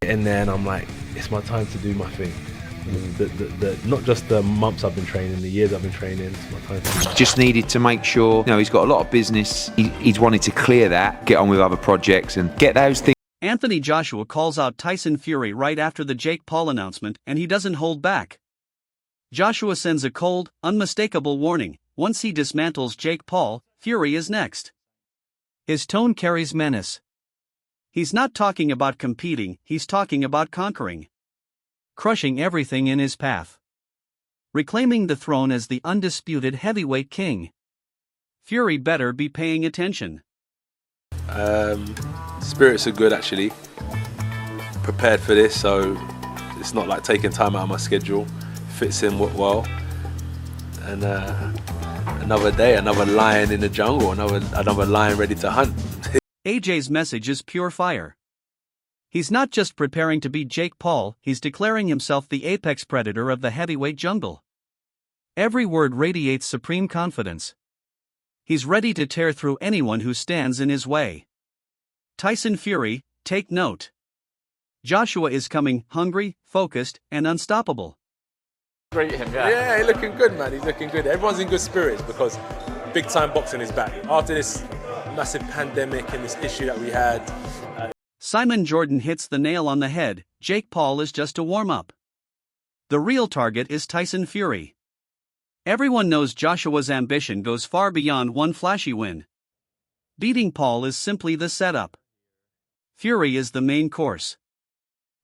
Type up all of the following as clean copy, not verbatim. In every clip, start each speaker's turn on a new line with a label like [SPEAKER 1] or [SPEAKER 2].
[SPEAKER 1] And then I'm like, it's my time to do my thing. Not just the months I've been training, the years I've been training, it's my time to
[SPEAKER 2] Just needed to make sure, he's got a lot of business. He's wanted to clear that, get on with other projects and get those things.
[SPEAKER 3] Anthony Joshua calls out Tyson Fury right after the Jake Paul announcement, and he doesn't hold back. Joshua sends a cold, unmistakable warning. Once he dismantles Jake Paul, Fury is next. His tone carries menace. He's not talking about competing, he's talking about conquering. Crushing everything in his path. Reclaiming the throne as the undisputed heavyweight king. Fury better be paying attention.
[SPEAKER 1] Spirits are good, actually. Prepared for this, so it's not like taking time out of my schedule. Fits in well. And another day, another lion in the jungle, another lion ready to hunt.
[SPEAKER 3] AJ's message is pure fire. He's not just preparing to beat Jake Paul, he's declaring himself the apex predator of the heavyweight jungle. Every word radiates supreme confidence. He's ready to tear through anyone who stands in his way. Tyson Fury, take note. Joshua is coming hungry, focused, and unstoppable.
[SPEAKER 4] Great him,
[SPEAKER 1] Yeah, he's looking good, man. He's looking good. Everyone's in good spirits because big time boxing is back. After this massive pandemic and this issue that we had.
[SPEAKER 3] Simon Jordan hits the nail on the head. Jake Paul is just a warm-up. The real target is Tyson Fury. Everyone knows Joshua's ambition goes far beyond one flashy win. Beating Paul is simply the setup. Fury is the main course.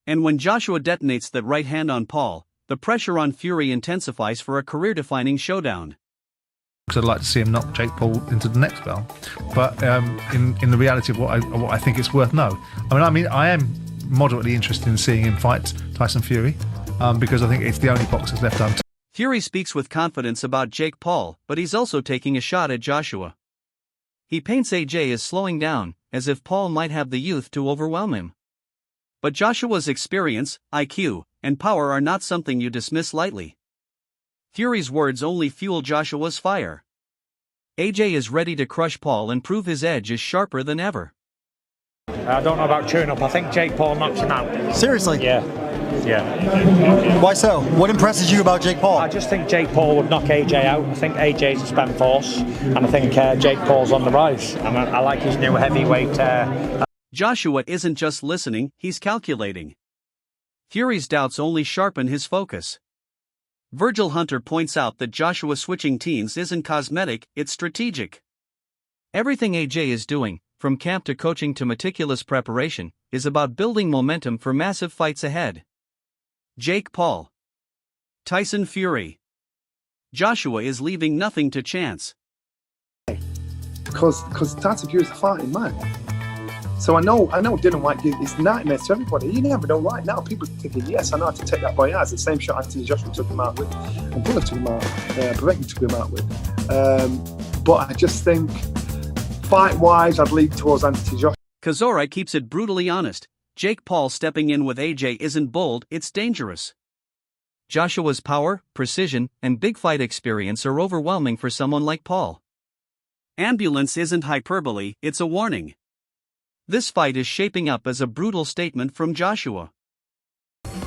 [SPEAKER 3] And when Joshua detonates that right hand on Paul, the pressure on Fury intensifies for a career-defining showdown.
[SPEAKER 5] I'd like to see him knock Jake Paul into the next bell, but in the reality of what I think it's worth, no. I am moderately interested in seeing him fight Tyson Fury, because I think it's the only box that's left untouched.
[SPEAKER 3] Fury speaks with confidence about Jake Paul, but he's also taking a shot at Joshua. He paints AJ as slowing down, as if Paul might have the youth to overwhelm him. But Joshua's experience, IQ, and power are not something you dismiss lightly. Fury's words only fuel Joshua's fire. AJ is ready to crush Paul and prove his edge is sharper than ever.
[SPEAKER 4] I don't know about chewing up. I think Jake Paul knocks him out.
[SPEAKER 6] Seriously?
[SPEAKER 4] Yeah.
[SPEAKER 6] Why so? What impresses you about Jake Paul?
[SPEAKER 4] I just think Jake Paul would knock AJ out. I think AJ's a spent force, and I think Jake Paul's on the rise. And I like his new heavyweight.
[SPEAKER 3] Joshua isn't just listening, he's calculating. Fury's doubts only sharpen his focus. Virgil Hunter points out that Joshua switching teams isn't cosmetic, it's strategic. Everything AJ is doing, from camp to coaching to meticulous preparation, is about building momentum for massive fights ahead. Jake Paul. Tyson Fury. Joshua is leaving nothing to chance.
[SPEAKER 7] Because Tyson Fury's a fighting man. So I know Dylan White is nightmares to everybody. You never know. Right now, people are thinking, yes, I know how to take that boy out. It's the same shot Anthony Joshua took him out with, and Bullet took him out, Povetkin took him out with. But I just think, fight-wise, I'd lean towards Anthony Joshua.
[SPEAKER 3] Kazora keeps it brutally honest. Jake Paul stepping in with AJ isn't bold, it's dangerous. Joshua's power, precision, and big fight experience are overwhelming for someone like Paul. Ambulance isn't hyperbole, it's a warning. This fight is shaping up as a brutal statement from Joshua.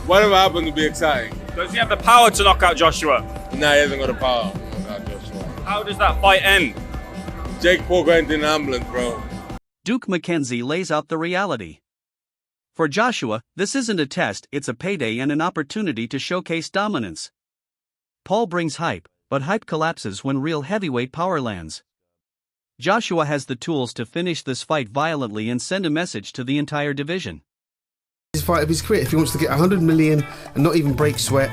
[SPEAKER 8] Whatever happens will be exciting.
[SPEAKER 9] Does he have the power to knock out Joshua?
[SPEAKER 8] Nah, he hasn't got the power to knock out Joshua.
[SPEAKER 9] How does that fight end?
[SPEAKER 8] Jake Paul going to an ambulance, bro.
[SPEAKER 3] Duke McKenzie lays out the reality. For Joshua, this isn't a test, it's a payday and an opportunity to showcase dominance. Paul brings hype, but hype collapses when real heavyweight power lands. Joshua has the tools to finish this fight violently and send a message to the entire division.
[SPEAKER 10] His fight of his career, if he wants to get 100 million and not even break sweat,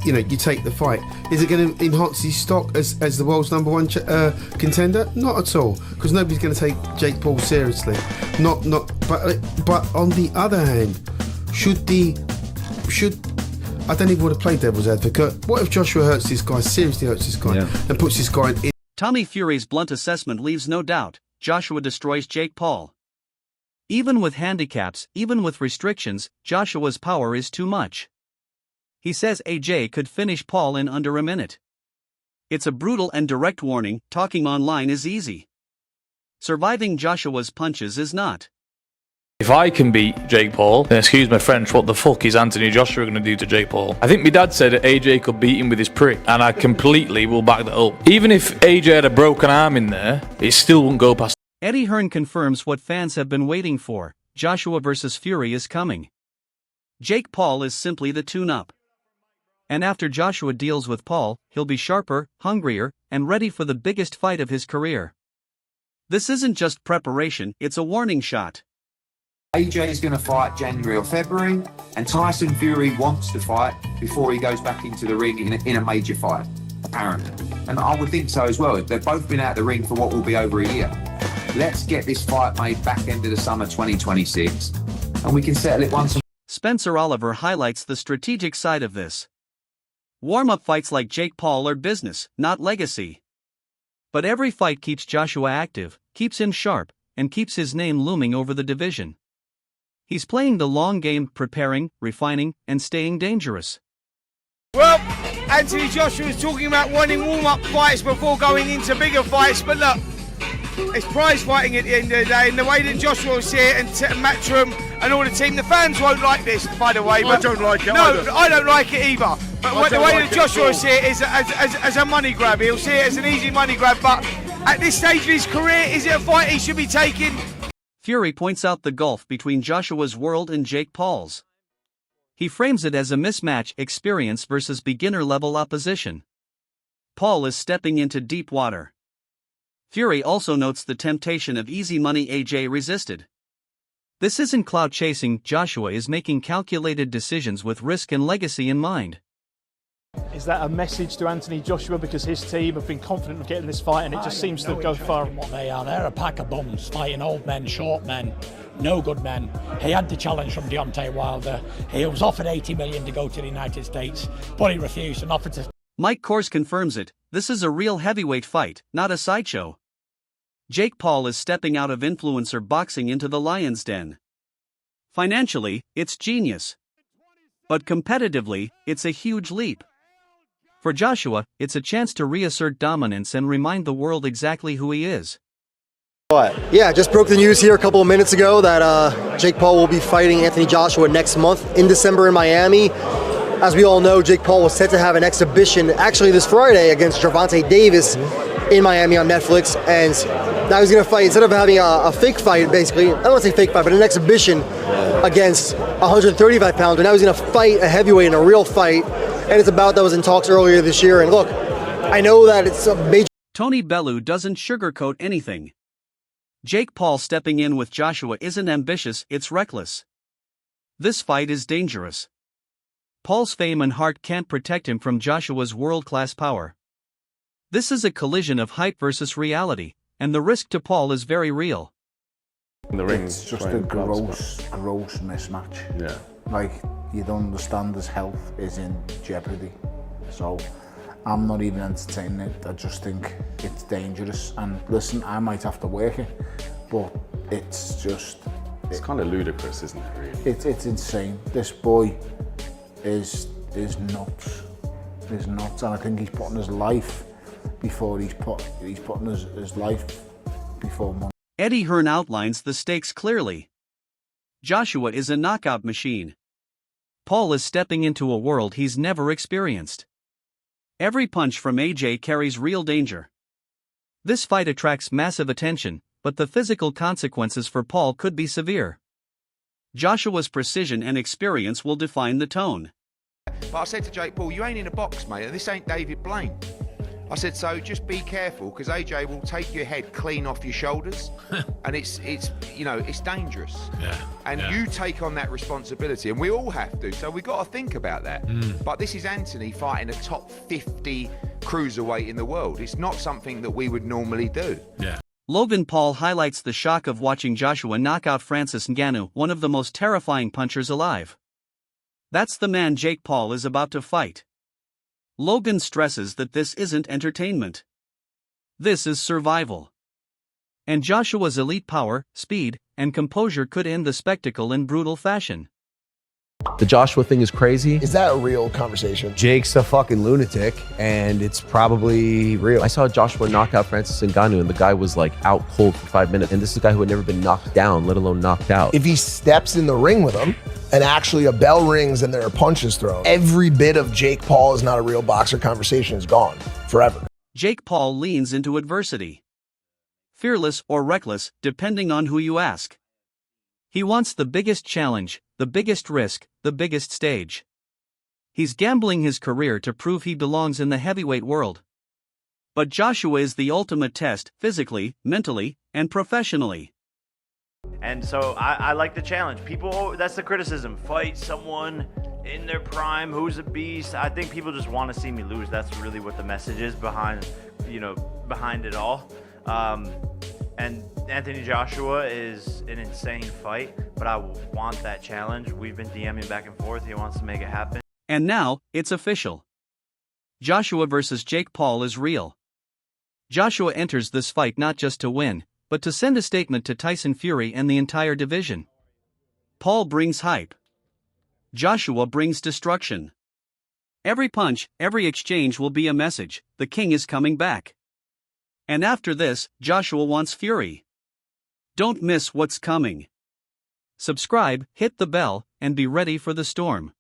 [SPEAKER 10] you take the fight. Is it going to enhance his stock as the world's number one contender? Not at all, because nobody's going to take Jake Paul seriously. But on the other hand, I don't even want to play devil's advocate. What if Joshua seriously hurts this guy, and puts this guy in?
[SPEAKER 3] Tommy Fury's blunt assessment leaves no doubt, Joshua destroys Jake Paul. Even with handicaps, even with restrictions, Joshua's power is too much. He says AJ could finish Paul in under a minute. It's a brutal and direct warning, talking online is easy. Surviving Joshua's punches is not.
[SPEAKER 11] If I can beat Jake Paul, then excuse my French, what the fuck is Anthony Joshua going to do to Jake Paul? I think my dad said that AJ could beat him with his prick, and I completely will back that up. Even if AJ had a broken arm in there, it still wouldn't go past.
[SPEAKER 3] Eddie Hearn confirms what fans have been waiting for: Joshua vs. Fury is coming. Jake Paul is simply the tune-up. And after Joshua deals with Paul, he'll be sharper, hungrier, and ready for the biggest fight of his career. This isn't just preparation, it's a warning shot.
[SPEAKER 2] AJ is going to fight January or February, and Tyson Fury wants to fight before he goes back into the ring in a major fight, apparently. And I would think so as well. They've both been out of the ring for what will be over a year. Let's get this fight made back end of the summer 2026, and we can settle it once.
[SPEAKER 3] Spencer Oliver highlights the strategic side of this. Warm-up fights like Jake Paul are business, not legacy. But every fight keeps Joshua active, keeps him sharp, and keeps his name looming over the division. He's playing the long game, preparing, refining, and staying dangerous.
[SPEAKER 12] Well, Anthony Joshua was talking about wanting warm-up fights before going into bigger fights, but look, it's prize fighting at the end of the day, and the way that Joshua will see it, and Matchroom and all the team, the fans won't like this, by the way.
[SPEAKER 8] I don't like it
[SPEAKER 12] either. I don't like it either. But the way that Joshua will see it is as a money grab. He'll see it as an easy money grab, but at this stage of his career, is it a fight he should be taking?
[SPEAKER 3] Fury points out the gulf between Joshua's world and Jake Paul's. He frames it as a mismatch: experience versus beginner-level opposition. Paul is stepping into deep water. Fury also notes the temptation of easy money AJ resisted. This isn't clout chasing, Joshua is making calculated decisions with risk and legacy in mind.
[SPEAKER 13] Is that a message to Anthony Joshua, because his team have been confident of getting this fight and it just seems to go far?
[SPEAKER 14] What they are, they're a pack of bums fighting old men, short men, no good men. He had the challenge from Deontay Wilder. He was offered $80 million to go to the United States, but he refused and offered to.
[SPEAKER 3] Mike Kors confirms it: this is a real heavyweight fight, not a sideshow. Jake Paul is stepping out of influencer boxing into the lion's den. Financially, it's genius. But competitively, it's a huge leap. For Joshua, it's a chance to reassert dominance and remind the world exactly who he is.
[SPEAKER 6] Yeah, just broke the news here a couple of minutes ago that Jake Paul will be fighting Anthony Joshua next month in December in Miami. As we all know, Jake Paul was set to have an exhibition actually this Friday against Gervonta Davis in Miami on Netflix, and now he's going to fight, instead of having a fake fight, basically, I don't want to say fake fight, but an exhibition against a 135 pounder. Now he's going to fight a heavyweight in a real fight, and it's a bout that was in talks earlier this year. And look, I know that it's a major...
[SPEAKER 3] Tony Bellew doesn't sugarcoat anything. Jake Paul stepping in with Joshua isn't ambitious, it's reckless. This fight is dangerous. Paul's fame and heart can't protect him from Joshua's world-class power. This is a collision of hype versus reality, and the risk to Paul is very real.
[SPEAKER 15] It's just a gross mismatch.
[SPEAKER 1] Yeah.
[SPEAKER 15] Like, you don't understand his health is in jeopardy. So, I'm not even entertaining it. I just think it's dangerous. And listen, I might have to work it, but it's just...
[SPEAKER 1] It's kind of ludicrous, isn't it, really?
[SPEAKER 15] It's insane. This boy is nuts. He's nuts, and I think he's putting his life before he's putting his life before money.
[SPEAKER 3] Eddie Hearn outlines the stakes clearly. Joshua is a knockout machine. Paul is stepping into a world he's never experienced. Every punch from AJ carries real danger. This fight attracts massive attention, but the physical consequences for Paul could be severe. Joshua's precision and experience will define the tone.
[SPEAKER 2] But I said to Jake Paul, you ain't in a box, mate, and this ain't David Blaine. I said, so just be careful, because AJ will take your head clean off your shoulders, and it's dangerous.
[SPEAKER 16] Yeah.
[SPEAKER 2] And you take on that responsibility, and we all have to, so we've got to think about that. But this is Anthony fighting a top 50 cruiserweight in the world. It's not something that we would normally do.
[SPEAKER 16] Yeah.
[SPEAKER 3] Logan Paul highlights the shock of watching Joshua knock out Francis Ngannou, one of the most terrifying punchers alive. That's the man Jake Paul is about to fight. Logan stresses that this isn't entertainment. This is survival. And Joshua's elite power, speed, and composure could end the spectacle in brutal fashion.
[SPEAKER 16] The Joshua thing is crazy.
[SPEAKER 17] Is that a real conversation?
[SPEAKER 16] Jake's a fucking lunatic, and it's probably real. I saw Joshua knock out Francis Ngannou, and the guy was like out cold for 5 minutes. And this is a guy who had never been knocked down, let alone knocked out.
[SPEAKER 17] If he steps in the ring with him, and actually a bell rings and there are punches thrown, every bit of Jake Paul is not a real boxer conversation is gone forever.
[SPEAKER 3] Jake Paul leans into adversity. Fearless or reckless, depending on who you ask. He wants the biggest challenge, the biggest risk, the biggest stage. He's gambling his career to prove he belongs in the heavyweight world. But Joshua is the ultimate test, physically, mentally, and professionally.
[SPEAKER 18] And so I like the challenge. People, that's the criticism. Fight someone in their prime who's a beast. I think people just want to see me lose. That's really what the message is behind it all. And Anthony Joshua is an insane fight, but I want that challenge. We've been DMing back and forth. He wants to make it happen.
[SPEAKER 3] And now, it's official. Joshua versus Jake Paul is real. Joshua enters this fight not just to win, but to send a statement to Tyson Fury and the entire division. Paul brings hype. Joshua brings destruction. Every punch, every exchange will be a message: the king is coming back. And after this, Joshua wants Fury. Don't miss what's coming. Subscribe, hit the bell, and be ready for the storm.